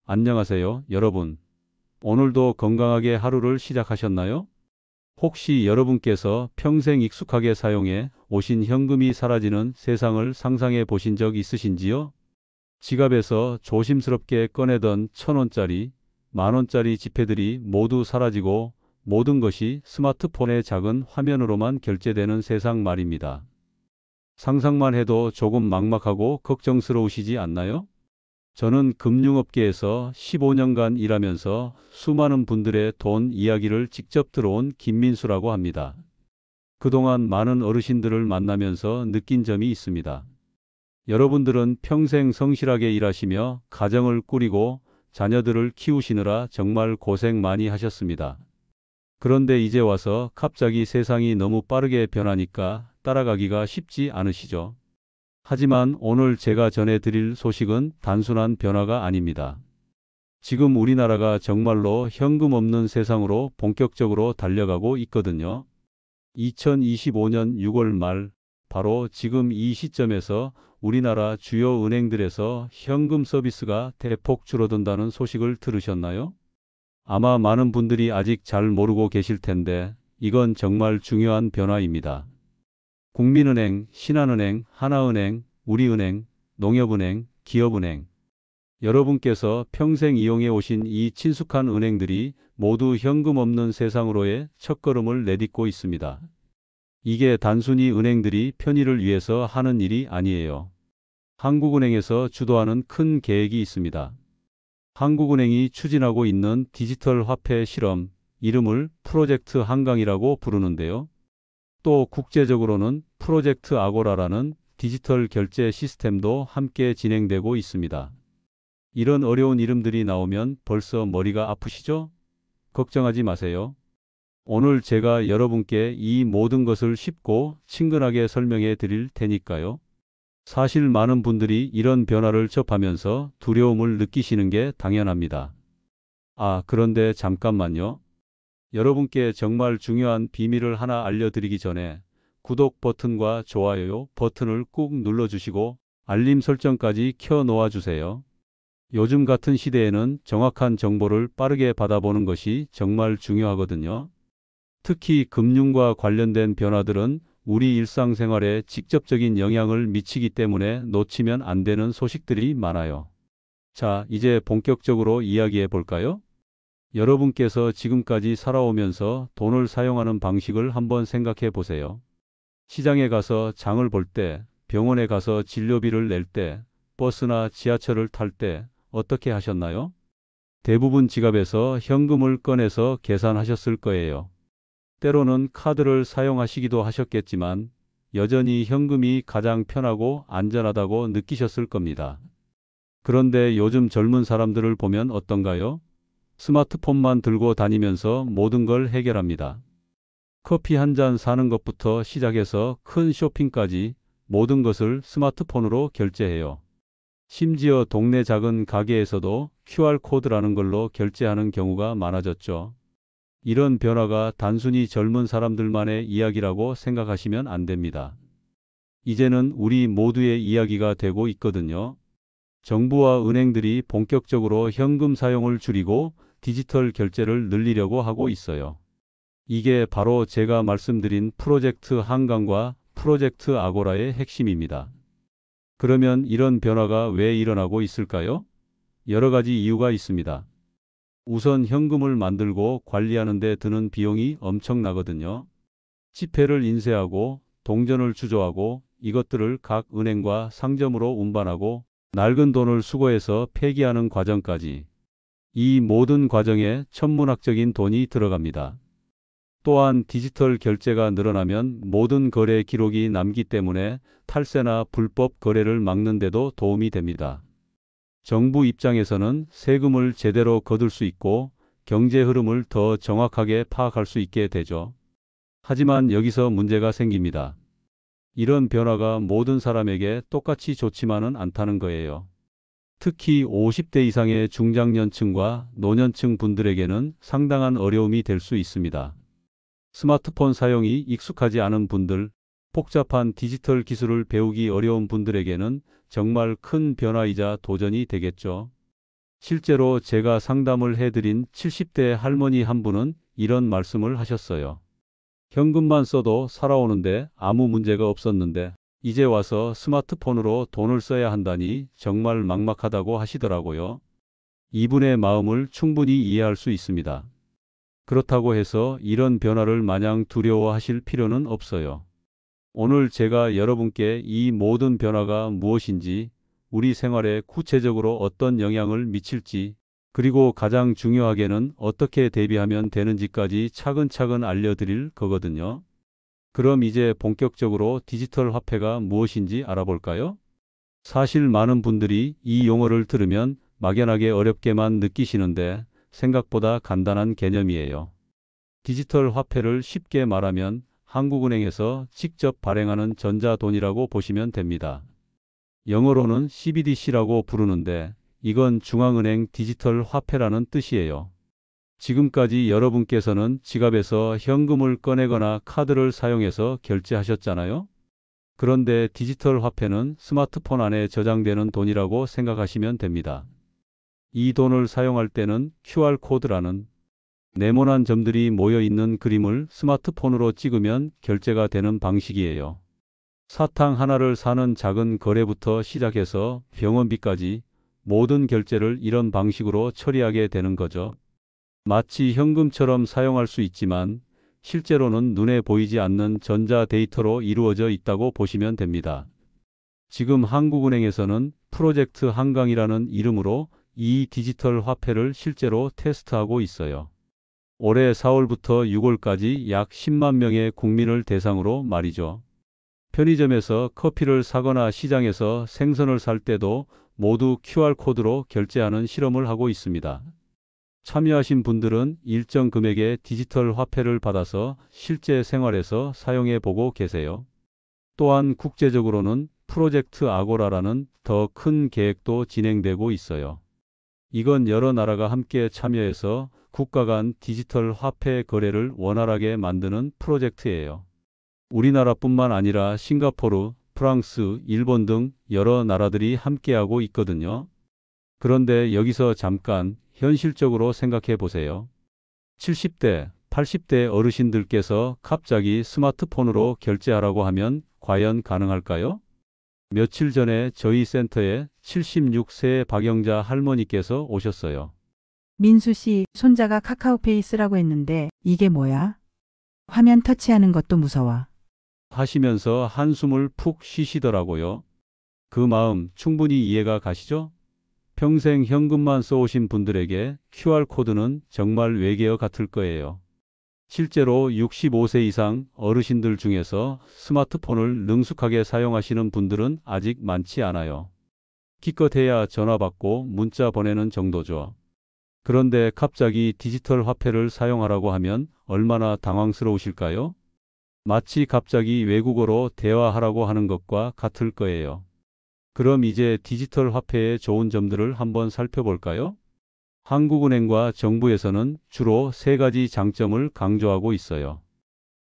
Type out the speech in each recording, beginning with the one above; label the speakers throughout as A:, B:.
A: 안녕하세요, 여러분. 오늘도 건강하게 하루를 시작하셨나요? 혹시 여러분께서 평생 익숙하게 사용해 오신 현금이 사라지는 세상을 상상해 보신 적 있으신지요? 지갑에서 조심스럽게 꺼내던 1,000원짜리, 10,000원짜리 지폐들이 모두 사라지고 모든 것이 스마트폰의 작은 화면으로만 결제되는 세상 말입니다. 상상만 해도 조금 막막하고 걱정스러우시지 않나요? 저는 금융업계에서 15년간 일하면서 수많은 분들의 돈 이야기를 직접 들어온 김민수라고 합니다. 그동안 많은 어르신들을 만나면서 느낀 점이 있습니다. 여러분들은 평생 성실하게 일하시며 가정을 꾸리고 자녀들을 키우시느라 정말 고생 많이 하셨습니다. 그런데 이제 와서 갑자기 세상이 너무 빠르게 변하니까 따라가기가 쉽지 않으시죠? 하지만 오늘 제가 전해드릴 소식은 단순한 변화가 아닙니다. 지금 우리나라가 정말로 현금 없는 세상으로 본격적으로 달려가고 있거든요. 2025년 6월 말, 바로 지금 이 시점에서 우리나라 주요 은행들에서 현금 서비스가 대폭 줄어든다는 소식을 들으셨나요? 아마 많은 분들이 아직 잘 모르고 계실 텐데 이건 정말 중요한 변화입니다. 국민은행, 신한은행, 하나은행, 우리은행, 농협은행, 기업은행. 여러분께서 평생 이용해 오신 이 친숙한 은행들이 모두 현금 없는 세상으로의 첫걸음을 내딛고 있습니다. 이게 단순히 은행들이 편의를 위해서 하는 일이 아니에요. 한국은행에서 주도하는 큰 계획이 있습니다. 한국은행이 추진하고 있는 디지털 화폐 실험, 이름을 프로젝트 한강이라고 부르는데요. 또 국제적으로는 프로젝트 아고라라는 디지털 결제 시스템도 함께 진행되고 있습니다. 이런 어려운 이름들이 나오면 벌써 머리가 아프시죠? 걱정하지 마세요. 오늘 제가 여러분께 이 모든 것을 쉽고 친근하게 설명해 드릴 테니까요. 사실 많은 분들이 이런 변화를 접하면서 두려움을 느끼시는 게 당연합니다. 그런데 잠깐만요. 여러분께 정말 중요한 비밀을 하나 알려드리기 전에 구독 버튼과 좋아요 버튼을 꾹 눌러주시고 알림 설정까지 켜 놓아 주세요. 요즘 같은 시대에는 정확한 정보를 빠르게 받아보는 것이 정말 중요하거든요. 특히 금융과 관련된 변화들은 우리 일상생활에 직접적인 영향을 미치기 때문에 놓치면 안 되는 소식들이 많아요. 자, 이제 본격적으로 이야기해 볼까요? 여러분께서 지금까지 살아오면서 돈을 사용하는 방식을 한번 생각해 보세요. 시장에 가서 장을 볼 때, 병원에 가서 진료비를 낼 때, 버스나 지하철을 탈 때 어떻게 하셨나요? 대부분 지갑에서 현금을 꺼내서 계산하셨을 거예요. 때로는 카드를 사용하시기도 하셨겠지만 여전히 현금이 가장 편하고 안전하다고 느끼셨을 겁니다. 그런데 요즘 젊은 사람들을 보면 어떤가요? 스마트폰만 들고 다니면서 모든 걸 해결합니다. 커피 한 잔 사는 것부터 시작해서 큰 쇼핑까지 모든 것을 스마트폰으로 결제해요. 심지어 동네 작은 가게에서도 QR코드라는 걸로 결제하는 경우가 많아졌죠. 이런 변화가 단순히 젊은 사람들만의 이야기라고 생각하시면 안 됩니다. 이제는 우리 모두의 이야기가 되고 있거든요. 정부와 은행들이 본격적으로 현금 사용을 줄이고 디지털 결제를 늘리려고 하고 있어요. 이게 바로 제가 말씀드린 프로젝트 한강과 프로젝트 아고라의 핵심입니다. 그러면 이런 변화가 왜 일어나고 있을까요? 여러 가지 이유가 있습니다. 우선 현금을 만들고 관리하는 데 드는 비용이 엄청나거든요. 지폐를 인쇄하고 동전을 주조하고 이것들을 각 은행과 상점으로 운반하고 낡은 돈을 수거해서 폐기하는 과정까지. 이 모든 과정에 천문학적인 돈이 들어갑니다. 또한 디지털 결제가 늘어나면 모든 거래 기록이 남기 때문에 탈세나 불법 거래를 막는 데도 도움이 됩니다. 정부 입장에서는 세금을 제대로 거둘 수 있고 경제 흐름을 더 정확하게 파악할 수 있게 되죠. 하지만 여기서 문제가 생깁니다. 이런 변화가 모든 사람에게 똑같이 좋지만은 않다는 거예요. 특히 50대 이상의 중장년층과 노년층 분들에게는 상당한 어려움이 될 수 있습니다. 스마트폰 사용이 익숙하지 않은 분들, 복잡한 디지털 기술을 배우기 어려운 분들에게는 정말 큰 변화이자 도전이 되겠죠. 실제로 제가 상담을 해드린 70대 할머니 한 분은 이런 말씀을 하셨어요. 현금만 써도 살아오는데 아무 문제가 없었는데 이제 와서 스마트폰으로 돈을 써야 한다니 정말 막막하다고 하시더라고요. 이분의 마음을 충분히 이해할 수 있습니다. 그렇다고 해서 이런 변화를 마냥 두려워하실 필요는 없어요. 오늘 제가 여러분께 이 모든 변화가 무엇인지, 우리 생활에 구체적으로 어떤 영향을 미칠지, 그리고 가장 중요하게는 어떻게 대비하면 되는지까지 차근차근 알려드릴 거거든요. 그럼 이제 본격적으로 디지털 화폐가 무엇인지 알아볼까요? 사실 많은 분들이 이 용어를 들으면 막연하게 어렵게만 느끼시는데 생각보다 간단한 개념이에요. 디지털 화폐를 쉽게 말하면 한국은행에서 직접 발행하는 전자돈이라고 보시면 됩니다. 영어로는 CBDC라고 부르는데 이건 중앙은행 디지털 화폐라는 뜻이에요. 지금까지 여러분께서는 지갑에서 현금을 꺼내거나 카드를 사용해서 결제하셨잖아요? 그런데 디지털 화폐는 스마트폰 안에 저장되는 돈이라고 생각하시면 됩니다. 이 돈을 사용할 때는 QR코드라는 네모난 점들이 모여 있는 그림을 스마트폰으로 찍으면 결제가 되는 방식이에요. 사탕 하나를 사는 작은 거래부터 시작해서 병원비까지 모든 결제를 이런 방식으로 처리하게 되는 거죠. 마치 현금처럼 사용할 수 있지만 실제로는 눈에 보이지 않는 전자 데이터로 이루어져 있다고 보시면 됩니다. 지금 한국은행에서는 프로젝트 한강이라는 이름으로 이 디지털 화폐를 실제로 테스트하고 있어요. 올해 4월부터 6월까지 약 10만 명의 국민을 대상으로 말이죠. 편의점에서 커피를 사거나 시장에서 생선을 살 때도 모두 QR코드로 결제하는 실험을 하고 있습니다. 참여하신 분들은 일정 금액의 디지털 화폐를 받아서 실제 생활에서 사용해 보고 계세요. 또한 국제적으로는 프로젝트 아고라라는 더 큰 계획도 진행되고 있어요. 이건 여러 나라가 함께 참여해서 국가 간 디지털 화폐 거래를 원활하게 만드는 프로젝트예요. 우리나라뿐만 아니라 싱가포르, 프랑스, 일본 등 여러 나라들이 함께하고 있거든요. 그런데 여기서 잠깐 현실적으로 생각해 보세요. 70대, 80대 어르신들께서 갑자기 스마트폰으로 결제하라고 하면 과연 가능할까요? 며칠 전에 저희 센터에 76세 박영자 할머니께서 오셨어요.
B: 민수 씨, 손자가 카카오페이 쓰라고 했는데 이게 뭐야? 화면 터치하는 것도 무서워.
A: 하시면서 한숨을 푹 쉬시더라고요. 그 마음 충분히 이해가 가시죠? 평생 현금만 써오신 분들에게 QR코드는 정말 외계어 같을 거예요. 실제로 65세 이상 어르신들 중에서 스마트폰을 능숙하게 사용하시는 분들은 아직 많지 않아요. 기껏해야 전화 받고 문자 보내는 정도죠. 그런데 갑자기 디지털 화폐를 사용하라고 하면 얼마나 당황스러우실까요? 마치 갑자기 외국어로 대화하라고 하는 것과 같을 거예요. 그럼 이제 디지털 화폐의 좋은 점들을 한번 살펴볼까요? 한국은행과 정부에서는 주로 세 가지 장점을 강조하고 있어요.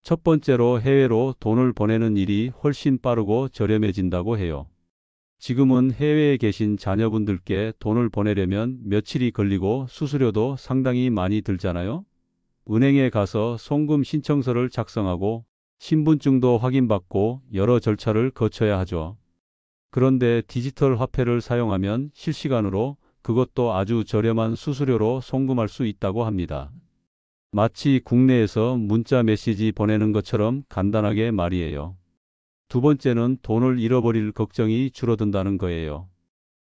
A: 첫 번째로 해외로 돈을 보내는 일이 훨씬 빠르고 저렴해진다고 해요. 지금은 해외에 계신 자녀분들께 돈을 보내려면 며칠이 걸리고 수수료도 상당히 많이 들잖아요. 은행에 가서 송금 신청서를 작성하고 신분증도 확인받고 여러 절차를 거쳐야 하죠. 그런데 디지털 화폐를 사용하면 실시간으로, 그것도 아주 저렴한 수수료로 송금할 수 있다고 합니다. 마치 국내에서 문자 메시지 보내는 것처럼 간단하게 말이에요. 두 번째는 돈을 잃어버릴 걱정이 줄어든다는 거예요.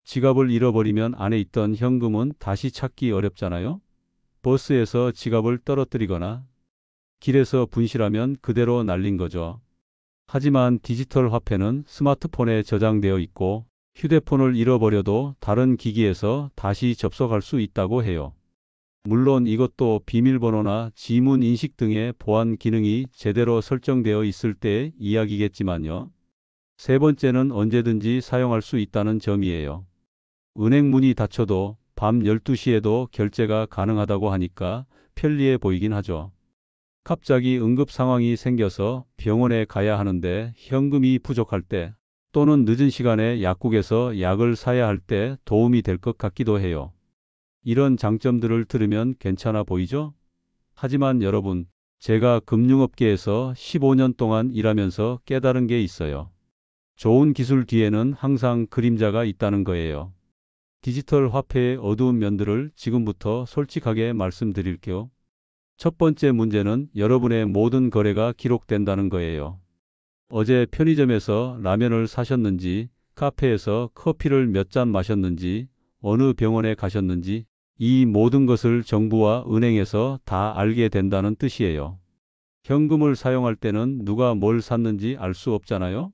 A: 지갑을 잃어버리면 안에 있던 현금은 다시 찾기 어렵잖아요. 버스에서 지갑을 떨어뜨리거나 길에서 분실하면 그대로 날린 거죠. 하지만 디지털 화폐는 스마트폰에 저장되어 있고 휴대폰을 잃어버려도 다른 기기에서 다시 접속할 수 있다고 해요. 물론 이것도 비밀번호나 지문 인식 등의 보안 기능이 제대로 설정되어 있을 때의 이야기겠지만요. 세 번째는 언제든지 사용할 수 있다는 점이에요. 은행 문이 닫혀도 밤 12시에도 결제가 가능하다고 하니까 편리해 보이긴 하죠. 갑자기 응급 상황이 생겨서 병원에 가야 하는데 현금이 부족할 때, 또는 늦은 시간에 약국에서 약을 사야 할 때 도움이 될 것 같기도 해요. 이런 장점들을 들으면 괜찮아 보이죠? 하지만 여러분, 제가 금융업계에서 15년 동안 일하면서 깨달은 게 있어요. 좋은 기술 뒤에는 항상 그림자가 있다는 거예요. 디지털 화폐의 어두운 면들을 지금부터 솔직하게 말씀드릴게요. 첫 번째 문제는 여러분의 모든 거래가 기록된다는 거예요. 어제 편의점에서 라면을 사셨는지, 카페에서 커피를 몇 잔 마셨는지, 어느 병원에 가셨는지, 이 모든 것을 정부와 은행에서 다 알게 된다는 뜻이에요. 현금을 사용할 때는 누가 뭘 샀는지 알 수 없잖아요?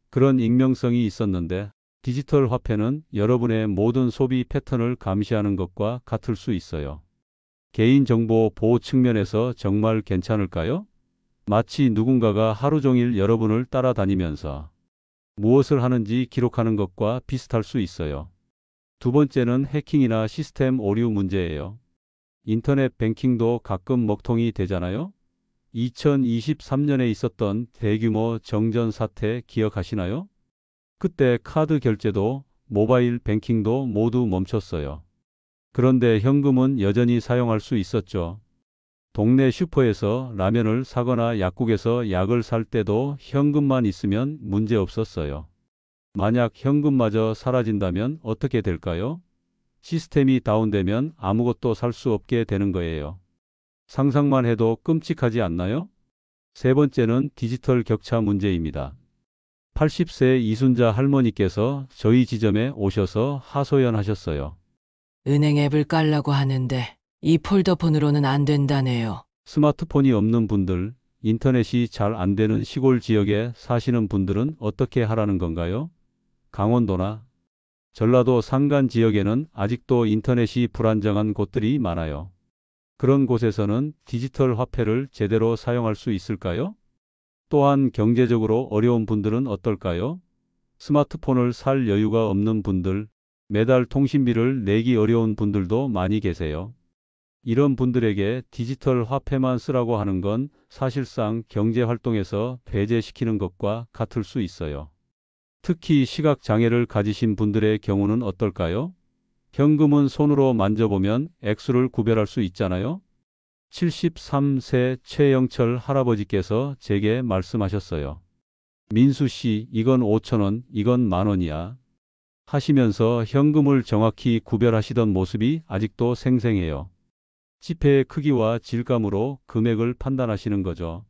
A: 그런 익명성이 있었는데, 디지털 화폐는 여러분의 모든 소비 패턴을 감시하는 것과 같을 수 있어요. 개인정보 보호 측면에서 정말 괜찮을까요? 마치 누군가가 하루 종일 여러분을 따라다니면서 무엇을 하는지 기록하는 것과 비슷할 수 있어요. 두 번째는 해킹이나 시스템 오류 문제예요. 인터넷 뱅킹도 가끔 먹통이 되잖아요? 2023년에 있었던 대규모 정전 사태 기억하시나요? 그때 카드 결제도 모바일 뱅킹도 모두 멈췄어요. 그런데 현금은 여전히 사용할 수 있었죠. 동네 슈퍼에서 라면을 사거나 약국에서 약을 살 때도 현금만 있으면 문제 없었어요. 만약 현금마저 사라진다면 어떻게 될까요? 시스템이 다운되면 아무것도 살 수 없게 되는 거예요. 상상만 해도 끔찍하지 않나요? 세 번째는 디지털 격차 문제입니다. 80세 이순자 할머니께서 저희 지점에 오셔서 하소연하셨어요.
C: 은행 앱을 깔라고 하는데 이 폴더폰으로는 안 된다네요.
A: 스마트폰이 없는 분들, 인터넷이 잘 안 되는 시골 지역에 사시는 분들은 어떻게 하라는 건가요? 강원도나 전라도 산간 지역에는 아직도 인터넷이 불안정한 곳들이 많아요. 그런 곳에서는 디지털 화폐를 제대로 사용할 수 있을까요? 또한 경제적으로 어려운 분들은 어떨까요? 스마트폰을 살 여유가 없는 분들, 매달 통신비를 내기 어려운 분들도 많이 계세요. 이런 분들에게 디지털 화폐만 쓰라고 하는 건 사실상 경제 활동에서 배제시키는 것과 같을 수 있어요. 특히 시각 장애를 가지신 분들의 경우는 어떨까요? 현금은 손으로 만져보면 액수를 구별할 수 있잖아요. 73세 최영철 할아버지께서 제게 말씀하셨어요. 민수 씨, 이건 5,000원, 이건 10,000원이야. 하시면서 현금을 정확히 구별하시던 모습이 아직도 생생해요. 지폐의 크기와 질감으로 금액을 판단하시는 거죠.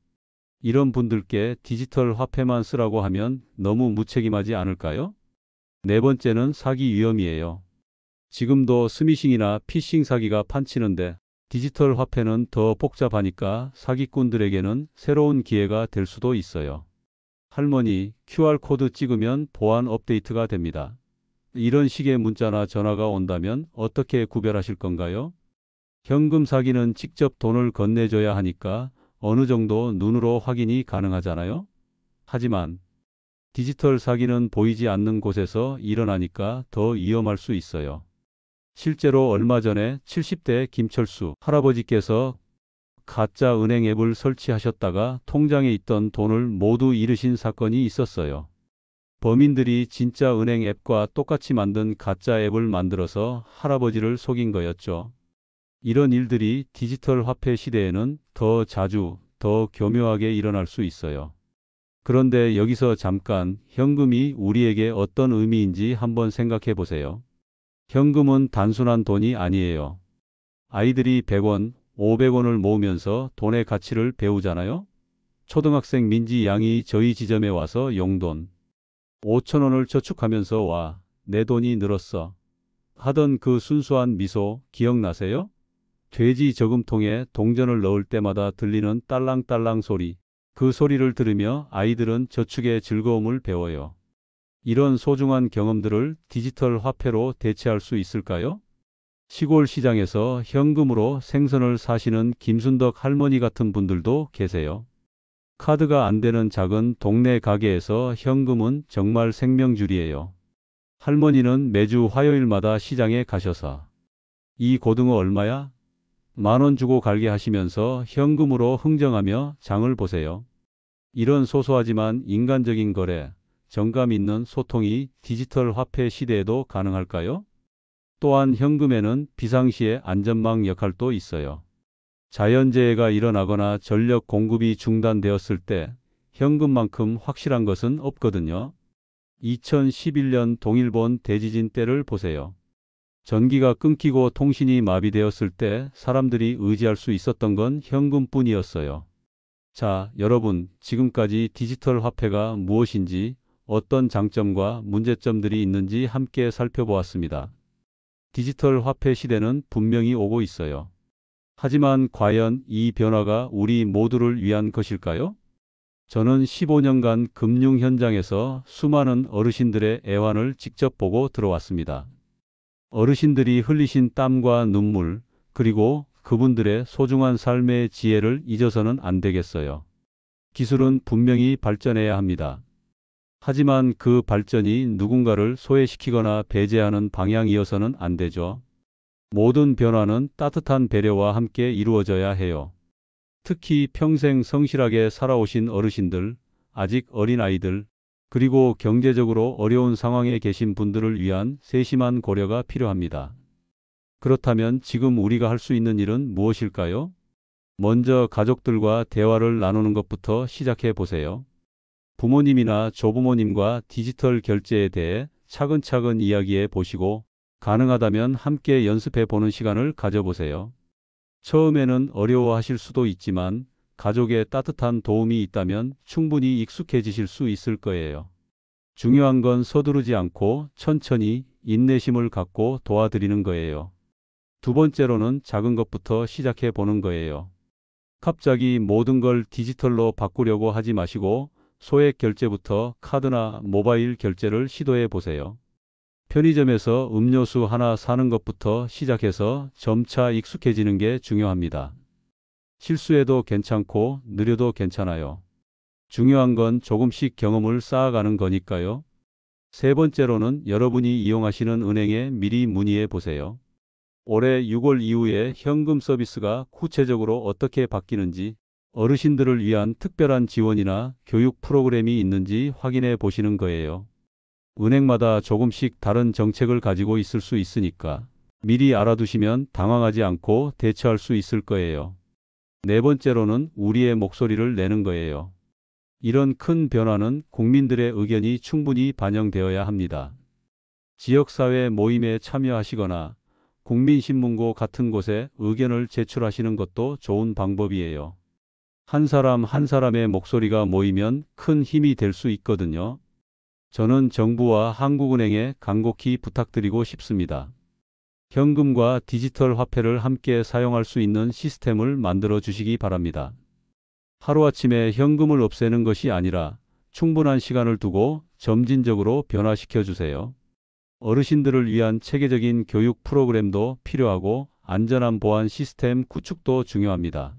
A: 이런 분들께 디지털 화폐만 쓰라고 하면 너무 무책임하지 않을까요? 네 번째는 사기 위험이에요. 지금도 스미싱이나 피싱 사기가 판치는데 디지털 화폐는 더 복잡하니까 사기꾼들에게는 새로운 기회가 될 수도 있어요. 할머니, QR코드 찍으면 보안 업데이트가 됩니다. 이런 식의 문자나 전화가 온다면 어떻게 구별하실 건가요? 현금 사기는 직접 돈을 건네줘야 하니까 어느 정도 눈으로 확인이 가능하잖아요. 하지만 디지털 사기는 보이지 않는 곳에서 일어나니까 더 위험할 수 있어요. 실제로 얼마 전에 70대 김철수 할아버지께서 가짜 은행 앱을 설치하셨다가 통장에 있던 돈을 모두 잃으신 사건이 있었어요. 범인들이 진짜 은행 앱과 똑같이 만든 가짜 앱을 만들어서 할아버지를 속인 거였죠. 이런 일들이 디지털 화폐 시대에는 더 자주, 더 교묘하게 일어날 수 있어요. 그런데 여기서 잠깐 현금이 우리에게 어떤 의미인지 한번 생각해 보세요. 현금은 단순한 돈이 아니에요. 아이들이 100원, 500원을 모으면서 돈의 가치를 배우잖아요. 초등학생 민지 양이 저희 지점에 와서 용돈 5,000원을 저축하면서 와, 내 돈이 늘었어 하던 그 순수한 미소 기억나세요? 돼지 저금통에 동전을 넣을 때마다 들리는 딸랑딸랑 소리. 그 소리를 들으며 아이들은 저축의 즐거움을 배워요. 이런 소중한 경험들을 디지털 화폐로 대체할 수 있을까요? 시골 시장에서 현금으로 생선을 사시는 김순덕 할머니 같은 분들도 계세요. 카드가 안 되는 작은 동네 가게에서 현금은 정말 생명줄이에요. 할머니는 매주 화요일마다 시장에 가셔서 이 고등어 얼마야? 10,000원 주고 갈게 하시면서 현금으로 흥정하며 장을 보세요. 이런 소소하지만 인간적인 거래, 정감 있는 소통이 디지털 화폐 시대에도 가능할까요? 또한 현금에는 비상시의 안전망 역할도 있어요. 자연재해가 일어나거나 전력 공급이 중단되었을 때 현금만큼 확실한 것은 없거든요. 2011년 동일본 대지진 때를 보세요. 전기가 끊기고 통신이 마비되었을 때 사람들이 의지할 수 있었던 건 현금뿐이었어요. 자, 여러분, 지금까지 디지털 화폐가 무엇인지, 어떤 장점과 문제점들이 있는지 함께 살펴보았습니다. 디지털 화폐 시대는 분명히 오고 있어요. 하지만 과연 이 변화가 우리 모두를 위한 것일까요? 저는 15년간 금융 현장에서 수많은 어르신들의 애환을 직접 보고 들어왔습니다. 어르신들이 흘리신 땀과 눈물, 그리고 그분들의 소중한 삶의 지혜를 잊어서는 안 되겠어요. 기술은 분명히 발전해야 합니다. 하지만 그 발전이 누군가를 소외시키거나 배제하는 방향이어서는 안 되죠. 모든 변화는 따뜻한 배려와 함께 이루어져야 해요. 특히 평생 성실하게 살아오신 어르신들, 아직 어린 아이들, 그리고 경제적으로 어려운 상황에 계신 분들을 위한 세심한 고려가 필요합니다. 그렇다면 지금 우리가 할 수 있는 일은 무엇일까요? 먼저 가족들과 대화를 나누는 것부터 시작해 보세요. 부모님이나 조부모님과 디지털 결제에 대해 차근차근 이야기해 보시고 가능하다면 함께 연습해 보는 시간을 가져보세요. 처음에는 어려워하실 수도 있지만 가족의 따뜻한 도움이 있다면 충분히 익숙해지실 수 있을 거예요. 중요한 건 서두르지 않고 천천히 인내심을 갖고 도와드리는 거예요. 두 번째로는 작은 것부터 시작해 보는 거예요. 갑자기 모든 걸 디지털로 바꾸려고 하지 마시고 소액 결제부터 카드나 모바일 결제를 시도해 보세요. 편의점에서 음료수 하나 사는 것부터 시작해서 점차 익숙해지는 게 중요합니다. 실수해도 괜찮고 느려도 괜찮아요. 중요한 건 조금씩 경험을 쌓아가는 거니까요. 세 번째로는 여러분이 이용하시는 은행에 미리 문의해 보세요. 올해 6월 이후에 현금 서비스가 구체적으로 어떻게 바뀌는지, 어르신들을 위한 특별한 지원이나 교육 프로그램이 있는지 확인해 보시는 거예요. 은행마다 조금씩 다른 정책을 가지고 있을 수 있으니까 미리 알아두시면 당황하지 않고 대처할 수 있을 거예요. 네 번째로는 우리의 목소리를 내는 거예요. 이런 큰 변화는 국민들의 의견이 충분히 반영되어야 합니다. 지역사회 모임에 참여하시거나 국민신문고 같은 곳에 의견을 제출하시는 것도 좋은 방법이에요. 한 사람 한 사람의 목소리가 모이면 큰 힘이 될 수 있거든요. 저는 정부와 한국은행에 간곡히 부탁드리고 싶습니다. 현금과 디지털 화폐를 함께 사용할 수 있는 시스템을 만들어 주시기 바랍니다. 하루아침에 현금을 없애는 것이 아니라 충분한 시간을 두고 점진적으로 변화시켜 주세요. 어르신들을 위한 체계적인 교육 프로그램도 필요하고 안전한 보안 시스템 구축도 중요합니다.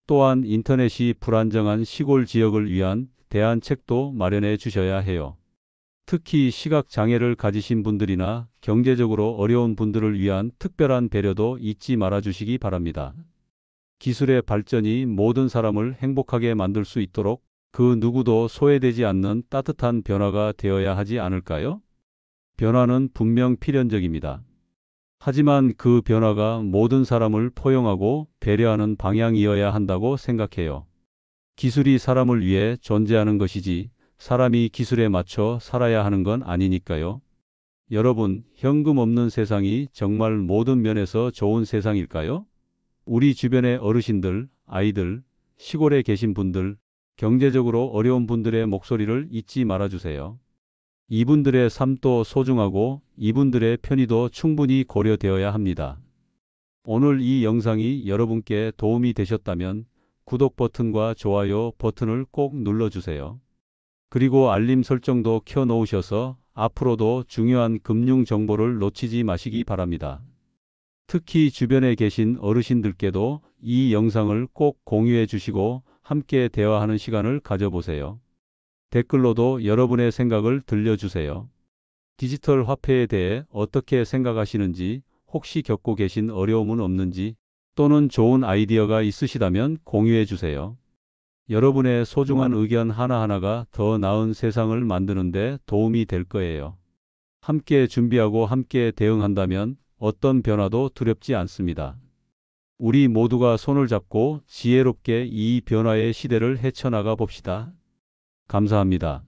A: 또한 인터넷이 불안정한 시골 지역을 위한 대안책도 마련해 주셔야 해요. 특히 시각장애를 가지신 분들이나 경제적으로 어려운 분들을 위한 특별한 배려도 잊지 말아 주시기 바랍니다. 기술의 발전이 모든 사람을 행복하게 만들 수 있도록 그 누구도 소외되지 않는 따뜻한 변화가 되어야 하지 않을까요? 변화는 분명 필연적입니다. 하지만 그 변화가 모든 사람을 포용하고 배려하는 방향이어야 한다고 생각해요. 기술이 사람을 위해 존재하는 것이지 사람이 기술에 맞춰 살아야 하는 건 아니니까요. 여러분, 현금 없는 세상이 정말 모든 면에서 좋은 세상일까요? 우리 주변의 어르신들, 아이들, 시골에 계신 분들, 경제적으로 어려운 분들의 목소리를 잊지 말아주세요. 이분들의 삶도 소중하고 이분들의 편의도 충분히 고려되어야 합니다. 오늘 이 영상이 여러분께 도움이 되셨다면 구독 버튼과 좋아요 버튼을 꼭 눌러주세요. 그리고 알림 설정도 켜 놓으셔서 앞으로도 중요한 금융 정보를 놓치지 마시기 바랍니다. 특히 주변에 계신 어르신들께도 이 영상을 꼭 공유해 주시고 함께 대화하는 시간을 가져보세요. 댓글로도 여러분의 생각을 들려주세요. 디지털 화폐에 대해 어떻게 생각하시는지, 혹시 겪고 계신 어려움은 없는지, 또는 좋은 아이디어가 있으시다면 공유해 주세요. 여러분의 소중한 의견 하나하나가 더 나은 세상을 만드는 데 도움이 될 거예요. 함께 준비하고 함께 대응한다면 어떤 변화도 두렵지 않습니다. 우리 모두가 손을 잡고 지혜롭게 이 변화의 시대를 헤쳐나가 봅시다. 감사합니다.